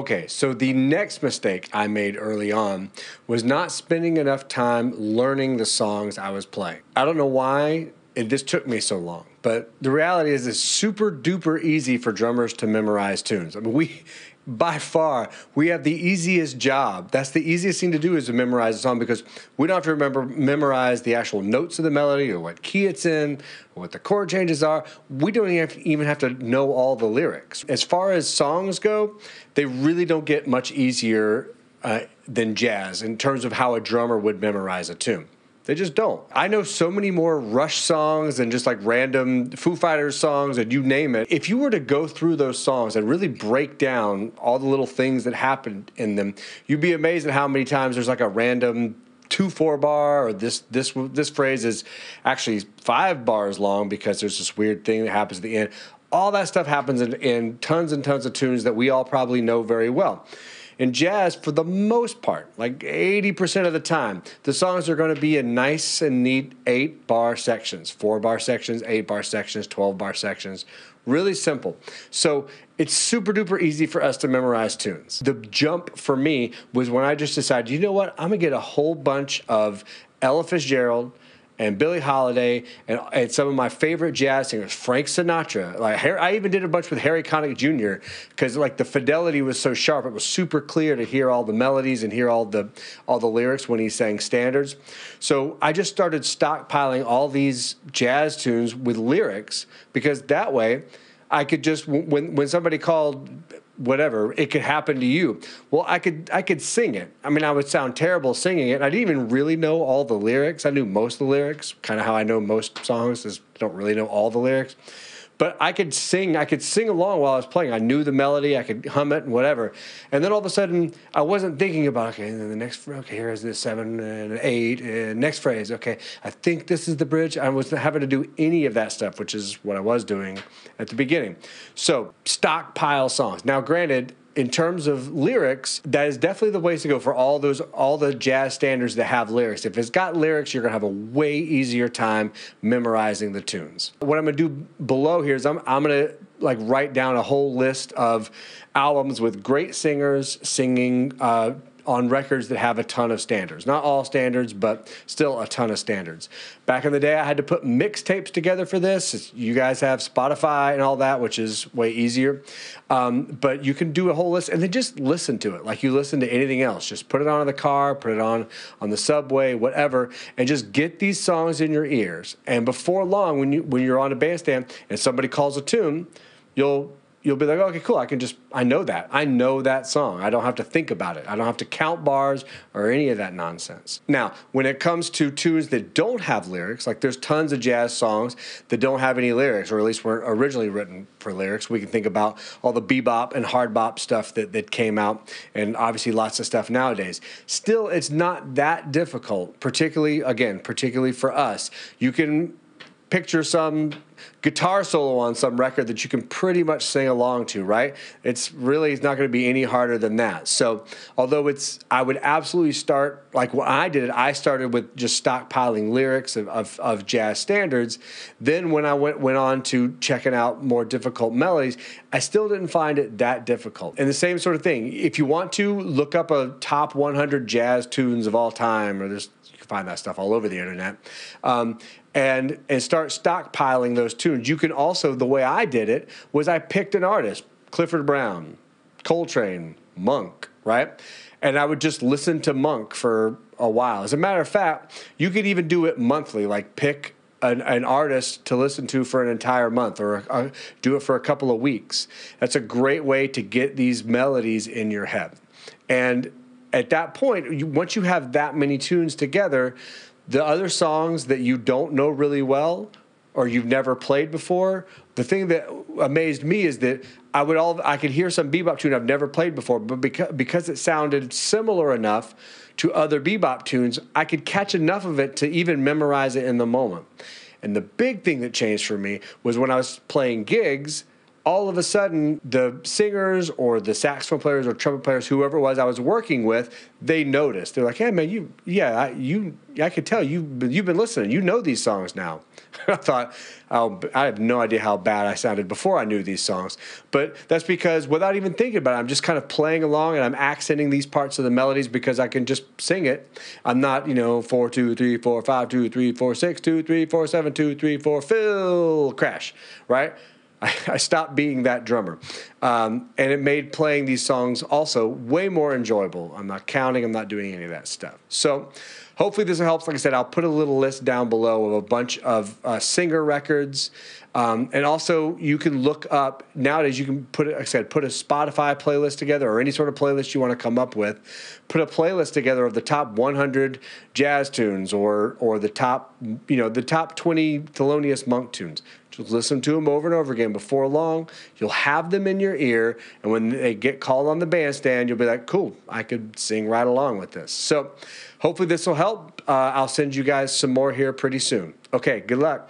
Okay, so the next mistake I made early on was not spending enough time learning the songs I was playing. I don't know why this took me so long, but the reality is it's super duper easy for drummers to memorize tunes. I mean, by far, we have the easiest job. That's the easiest thing to do, is to memorize a song, because we don't have to memorize the actual notes of the melody or what key it's in or what the chord changes are. We don't even have to know all the lyrics. As far as songs go, they really don't get much easier than jazz in terms of how a drummer would memorize a tune. They just don't. I know so many more Rush songs and just like random Foo Fighters songs and you name it. If you were to go through those songs and really break down all the little things that happened in them, you'd be amazed at how many times there's like a random 2/4 bar, or this phrase is actually 5 bars long because there's this weird thing that happens at the end. All that stuff happens in tons and tons of tunes that we all probably know very well. In jazz, for the most part, like 80% of the time, the songs are going to be in nice and neat 8-bar sections, 4-bar sections, 8-bar sections, 12-bar sections. Really simple. So it's super duper easy for us to memorize tunes. The jump for me was when I just decided, you know what, I'm going to get a whole bunch of Ella Fitzgerald and Billie Holiday and some of my favorite jazz singers, Frank Sinatra. Like I even did a bunch with Harry Connick Jr. because like the fidelity was so sharp. It was super clear to hear all the melodies and hear all the lyrics when he sang standards. So I just started stockpiling all these jazz tunes with lyrics, because that way I could just, when somebody called whatever, it could happen to you. Well, I could sing it. I mean, I would sound terrible singing it. I didn't even really know all the lyrics. I knew most of the lyrics, kind of how I know most songs, is don't really know all the lyrics. But I could sing along while I was playing. I knew the melody, I could hum it and whatever. And then all of a sudden, I wasn't thinking about, okay, and then the next, okay, here's this 7 and 8, and next phrase, okay, I think this is the bridge. I wasn't having to do any of that stuff, which is what I was doing at the beginning. So, stockpile songs. Now, granted, in terms of lyrics, that is definitely the ways to go for all the jazz standards that have lyrics. If it's got lyrics, you're gonna have a way easier time memorizing the tunes. What I'm gonna do below here is I'm gonna like write down a whole list of albums with great singers singing on records that have a ton of standards. Not all standards, but still a ton of standards. Back in the day, I had to put mixtapes together for this. You guys have Spotify and all that, which is way easier. But you can do a whole list and then just listen to it like you listen to anything else. Just put it on in the car, put it on the subway, whatever, and just get these songs in your ears. And before long, when you're on a bandstand and somebody calls a tune, you'll be like, okay, cool, I know that song. I don't have to think about it. I don't have to count bars or any of that nonsense. Now, when it comes to tunes that don't have lyrics, like there's tons of jazz songs that don't have any lyrics, or at least weren't originally written for lyrics. We can think about all the bebop and hard bop stuff that came out, and obviously lots of stuff nowadays. Still, it's not that difficult, particularly for us. You can picture some guitar solo on some record that you can pretty much sing along to, right? It's not going to be any harder than that. So although I would absolutely start, like when I did it, I started with just stockpiling lyrics of jazz standards. Then when I went on to checking out more difficult melodies, I still didn't find it that difficult. And the same sort of thing, if you want to look up a top 100 jazz tunes of all time, or you can find that stuff all over the internet, and start stockpiling those tunes. You can also, the way I did it, was I picked an artist, Clifford Brown, Coltrane, Monk, right? And I would just listen to Monk for a while. As a matter of fact, you could even do it monthly, like pick an artist to listen to for an entire month, or do it for a couple of weeks. That's a great way to get these melodies in your head. And at that point, once you have that many tunes together, the other songs that you don't know really well or you've never played before, the thing that amazed me is that I could hear some bebop tune I've never played before, but because it sounded similar enough to other bebop tunes, I could catch enough of it to even memorize it in the moment. And the big thing that changed for me was when I was playing gigs, all of a sudden the singers or the saxophone players or trumpet players, whoever it was I was working with, they noticed. They're like, hey man, I could tell you've been listening. You know these songs now. I thought, oh, I have no idea how bad I sounded before I knew these songs. But that's because without even thinking about it, I'm just kind of playing along and I'm accenting these parts of the melodies because I can just sing it. I'm not, 4, 2, 3, 4, 5, 2, 3, 4, 6, 2, 3, 4, 7, 2, 3, 4, fill, crash, right? I stopped being that drummer. And it made playing these songs also way more enjoyable. I'm not counting. I'm not doing any of that stuff. So hopefully this helps. Like I said, I'll put a little list down below of a bunch of singer records. And also you can look up, nowadays you can put a Spotify playlist together or any sort of playlist you want to come up with. Put a playlist together of the top 100 jazz tunes or the top 20 Thelonious Monk tunes. Just listen to them over and over again. Before long, you'll have them in your ear, and when they get called on the bandstand, you'll be like, cool, I could sing right along with this. So hopefully this will help. I'll send you guys some more here pretty soon. Okay, good luck.